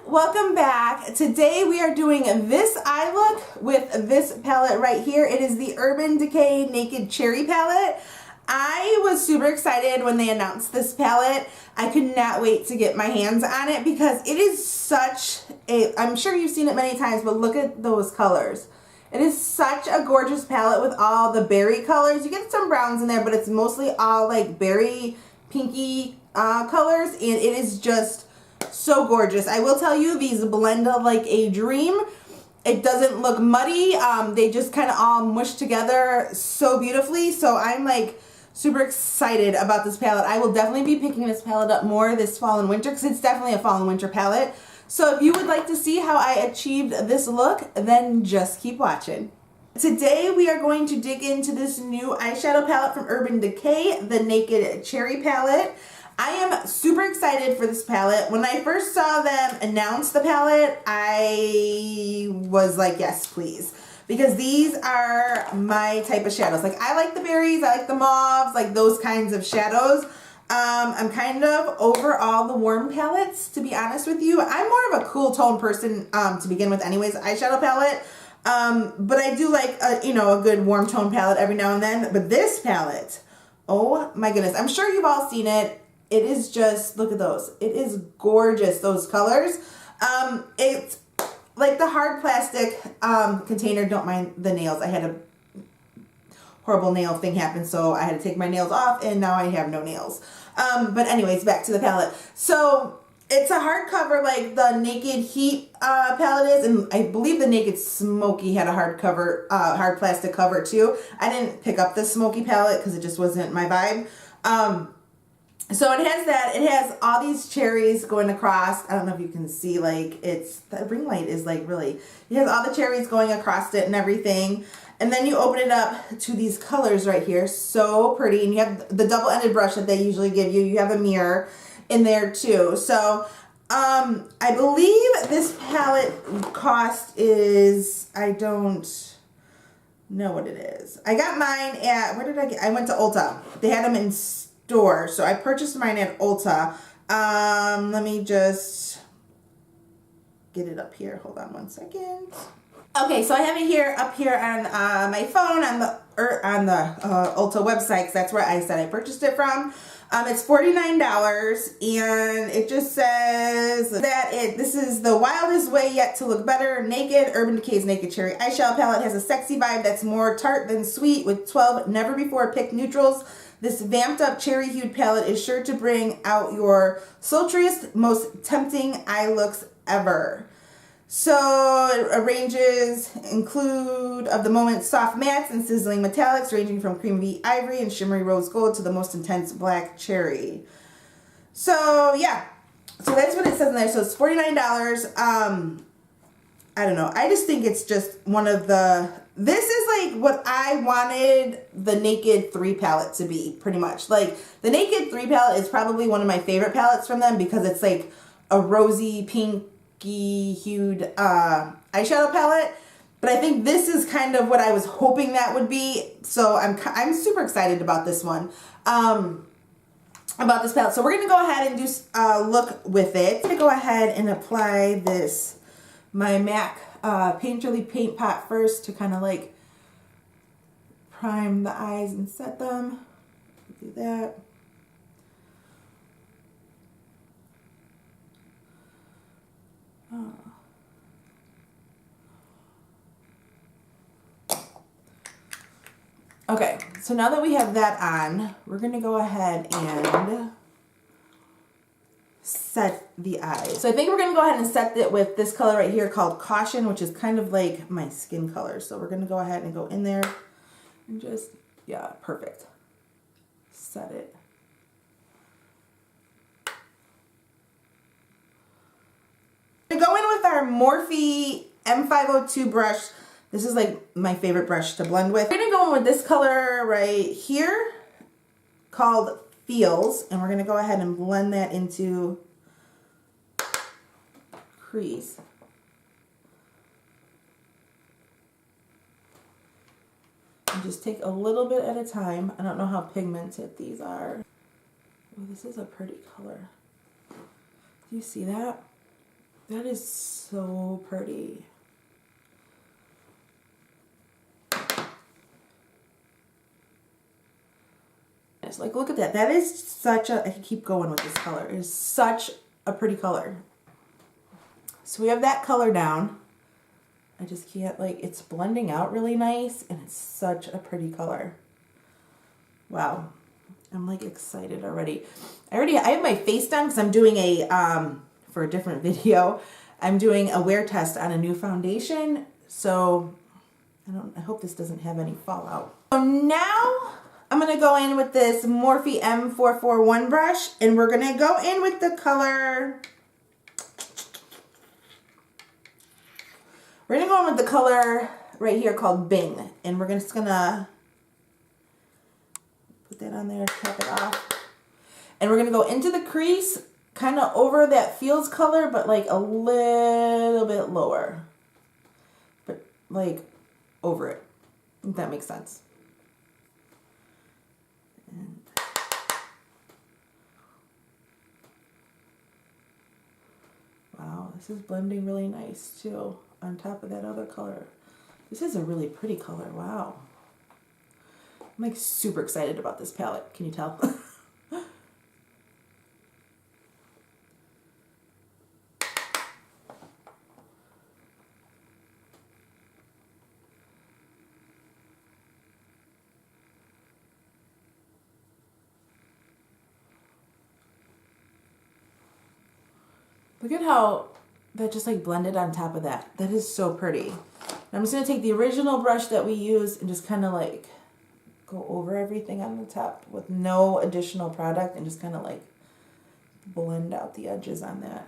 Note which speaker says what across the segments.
Speaker 1: Welcome back. Today we are doing this eye look with this palette right here. It is the Urban Decay Naked Cherry palette. I was super excited when they announced this palette. I could not wait to get my hands on it because it is such a, I'm sure you've seen it many times, but look at those colors. It is such a gorgeous palette with all the berry colors. You get some browns in there, but it's mostly all like berry pinky colors, and it is just so gorgeous. I will tell you, these blend like a dream. It doesn't look muddy. They just kind of all mush together so beautifully. So I'm like super excited about this palette. I will definitely be picking this palette up more this fall and winter because it's definitely a fall and winter palette. So if you would like to see how I achieved this look, then just keep watching. Today we are going to dig into this new eyeshadow palette from Urban Decay, the Naked Cherry palette. I am super excited for this palette. When I first saw them announce the palette, I was like, yes, please. Because these are my type of shadows. Like, I like the berries, I like the mauves, like those kinds of shadows. I'm kind of over all the warm palettes, to be honest with you. I'm more of a cool tone person to begin with anyways, eyeshadow palette. But I do like, a good warm tone palette every now and then. But this palette, oh my goodness. I'm sure you've all seen it. It is just, look at those. It is gorgeous, those colors. It's like the hard plastic container. Don't mind the nails. I had a horrible nail thing happen, so I had to take my nails off, and now I have no nails. But anyways, back to the palette. So it's a hardcover like the Naked Heat palette is, and I believe the Naked Smoky had a hard plastic cover too. I didn't pick up the Smoky palette because it just wasn't my vibe. So it has that. It has all these cherries going across. I don't know if you can see, like, the ring light is like really, it has all the cherries going across it and everything. And then you open it up to these colors right here. So pretty. And you have the double-ended brush that they usually give you. You have a mirror in there too. So I believe this palette cost is, I don't know what it is. I got mine at, where did I get? I went to Ulta. They had them in store, so I purchased mine at Ulta. Let me just get it up here. Hold on one second. Okay, so I have it here up here on my phone on the Ulta website, because that's where I said I purchased it from. It's $49, and it just says that this is the wildest way yet to look better. Naked, Urban Decay's Naked Cherry eyeshadow palette has a sexy vibe that's more tart than sweet with 12 never before picked neutrals. This vamped up cherry hued palette is sure to bring out your sultriest, most tempting eye looks ever. So ranges include of the moment soft mattes and sizzling metallics ranging from creamy ivory and shimmery rose gold to the most intense black cherry. So yeah, so that's what it says in there. So it's $49. I don't know. I just think it's just one of the, this is like what I wanted the Naked 3 palette to be, pretty much. Like, the Naked 3 palette is probably one of my favorite palettes from them because it's like a rosy, pinky hued eyeshadow palette. But I think this is kind of what I was hoping that would be. So I'm super excited about this one. About this palette. So we're going to go ahead and do a look with it. I'm going to go ahead and apply this, my MAC Painterly Paint Pot first to kind of like prime the eyes and set them. Do that. Oh. Okay, so now that we have that on, we're going to go ahead and set the eyes. So I think we're going to go ahead and set it with this color right here called Caution, which is kind of like my skin color. So we're going to go ahead and go in there and just, yeah, perfect. Set it. We're going to go in with our Morphe M502 brush. This is like my favorite brush to blend with. We're going to go in with this color right here called Feels, and we're going to go ahead and blend that into crease. And just take a little bit at a time. I don't know how pigmented these are. Oh, this is a pretty color. Do you see that? That is so pretty. It's like, look at that. That is such a, I can keep going with this color. It is such a pretty color. So we have that color down. I just can't, like, it's blending out really nice and it's such a pretty color. Wow. I'm like excited already. I have my face done because I'm doing a, for a different video, I'm doing a wear test on a new foundation. So I hope this doesn't have any fallout. So now I'm going to go in with this Morphe M441 brush, and we're going to go in with the color, we're going to go in with the color right here called Bing, and we're just going to put that on there, tap it off, and we're going to go into the crease, kind of over that Fields color, but like a little bit lower, but like over it, if that makes sense. And wow, this is blending really nice too on top of that other color. This is a really pretty color. Wow. I'm like super excited about this palette. Can you tell? Look at how that just like blended on top of that. That is so pretty. I'm just going to take the original brush that we used and just kind of like go over everything on the top with no additional product and just kind of like blend out the edges on that.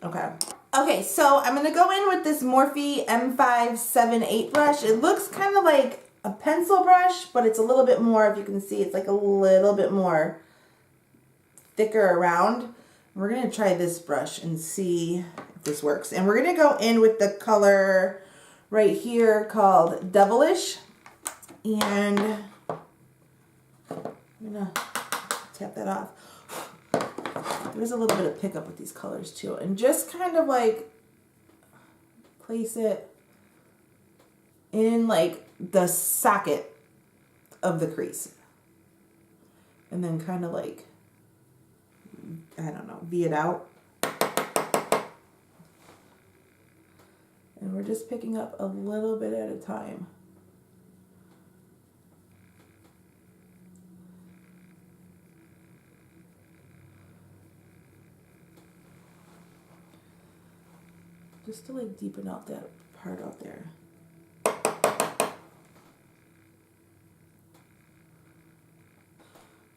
Speaker 1: Okay. Okay, so I'm going to go in with this Morphe M578 brush. It looks kind of like a pencil brush, but it's a little bit more, if you can see, it's like a little bit more thicker around. We're going to try this brush and see if this works. And we're going to go in with the color right here called Devilish. And I'm going to tap that off. There's a little bit of pickup with these colors too. And just kind of like place it in like the socket of the crease. And then kind of like, I don't know, V it out. And we're just picking up a little bit at a time. Just to like deepen out that part out there.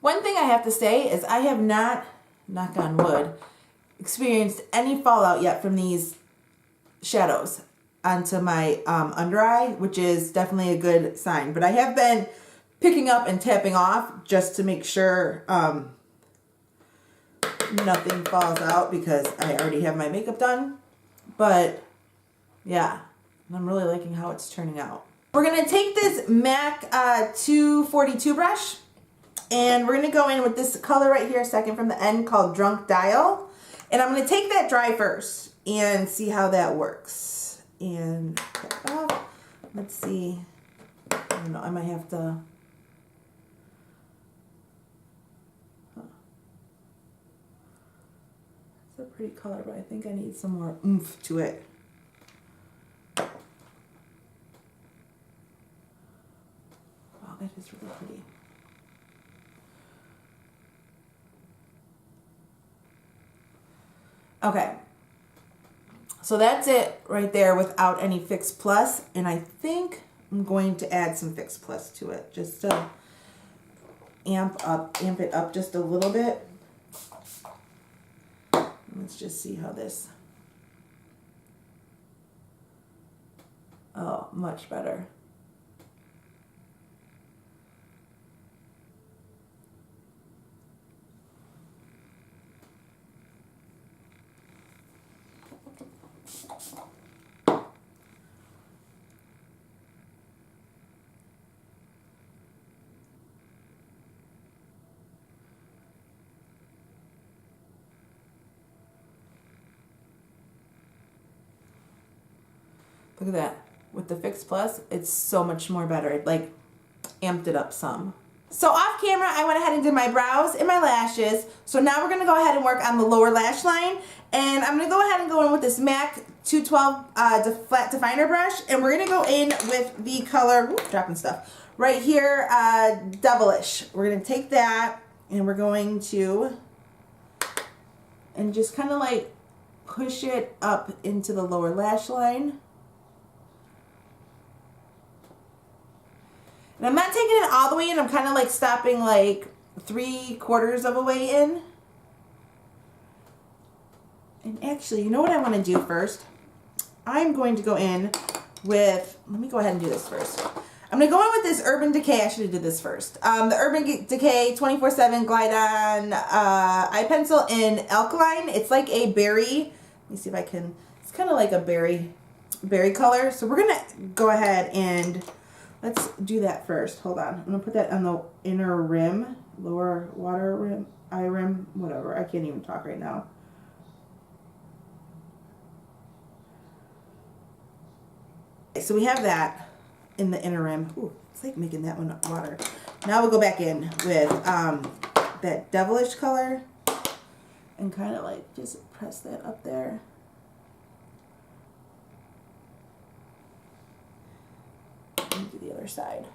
Speaker 1: One thing I have to say is I have not, knock on wood, experienced any fallout yet from these shadows onto my under eye, which is definitely a good sign. But I have been picking up and tapping off just to make sure nothing falls out because I already have my makeup done. But yeah, I'm really liking how it's turning out. We're going to take this MAC 242 brush, and we're going to go in with this color right here, second from the end, called Drunk Dial. And I'm going to take that dry first and see how that works. And tap it off. Let's see. I don't know, I might have to... It's a pretty color, but I think I need some more oomph to it. Wow, that is really pretty. Okay, so that's it right there without any Fix Plus, and I think I'm going to add some Fix Plus to it just to amp it up just a little bit. Let's just see how this, oh, much better. Look at that. With the Fix Plus, it's so much more better. It like amped it up some. So off camera, I went ahead and did my brows and my lashes. So now we're gonna go ahead and work on the lower lash line. And I'm gonna go ahead and go in with this MAC 212 flat definer brush. And we're gonna go in with the color, whoop, dropping stuff, right here, Devilish. We're gonna take that and we're going to, and just kind of like push it up into the lower lash line. And I'm not taking it all the way in. I'm kind of like stopping like 3/4 of a way in. And actually, you know what I want to do first? I'm going to go in with, let me go ahead and do this first. I'm going to go in with this Urban Decay. I should have did this first. The Urban Decay 24/7 Glide On Eye Pencil in Alkaline. It's like a berry. Let me see if I can, it's kind of like a berry color. So we're going to go ahead and let's do that first. Hold on. I'm going to put that on the inner rim, lower water rim, eye rim, whatever. I can't even talk right now. So we have that in the inner rim. Ooh, it's like making that one water. Now we'll go back in with that Devilish color and kind of like just press that up there. And do the other side.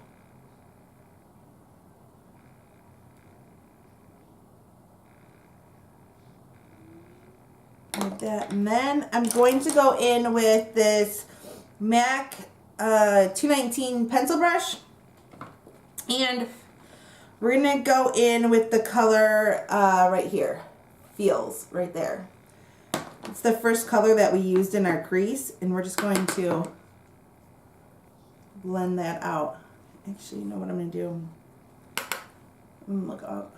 Speaker 1: Like that. And then I'm going to go in with this MAC 219 pencil brush, and we're gonna go in with the color right here, Feels, right there. It's the first color that we used in our crease, and we're just going to blend that out. Actually, you know what I'm gonna do? I'm gonna look up.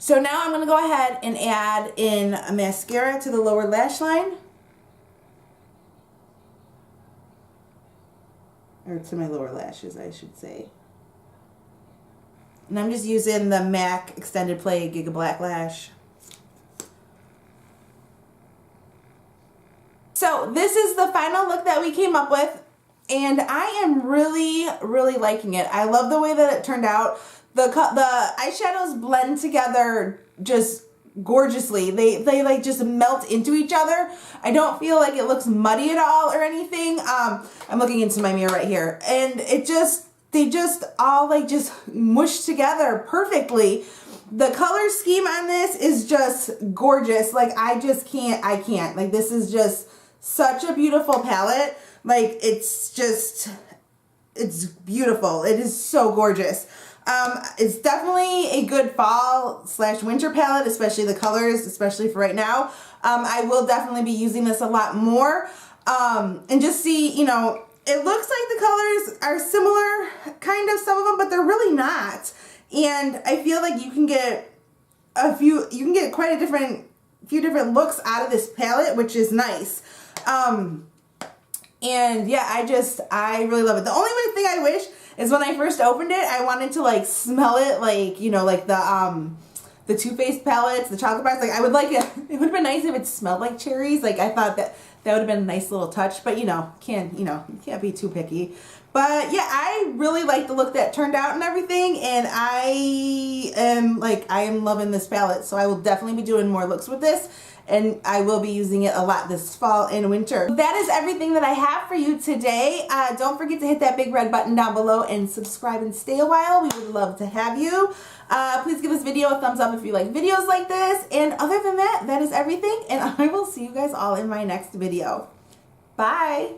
Speaker 1: So now I'm going to go ahead and add in a mascara to the lower lash line. Or to my lower lashes, I should say. And I'm just using the MAC Extended Play Giga Black Lash. So this is the final look that we came up with. And I am really, really liking it. I love the way that it turned out. The eyeshadows blend together just gorgeously. They like just melt into each other. I don't feel like it looks muddy at all or anything. I'm looking into my mirror right here, and they just all like just mush together perfectly. The color scheme on this is just gorgeous. Like I can't. Like this is just such a beautiful palette. Like it's beautiful. It is so gorgeous. It's definitely a good fall/winter palette, especially the colors, especially for right now. I will definitely be using this a lot more. And just see, you know, it looks like the colors are similar, kind of, some of them, but they're really not. And I feel like you can get quite a few different looks out of this palette, which is nice. And yeah, I really love it. The only thing I wish is when I first opened it, I wanted to like smell it, like, you know, like the Too Faced palettes, the chocolate bars. Like I would like it. It would have been nice if it smelled like cherries. Like I thought that would have been a nice little touch. But you can't be too picky. But yeah, I really like the look that turned out and everything. And I am loving this palette. So I will definitely be doing more looks with this. And I will be using it a lot this fall and winter. That is everything that I have for you today. Don't forget to hit that big red button down below and subscribe and stay a while. We would love to have you. Please give this video a thumbs up if you like videos like this. And other than that, that is everything. And I will see you guys all in my next video. Bye.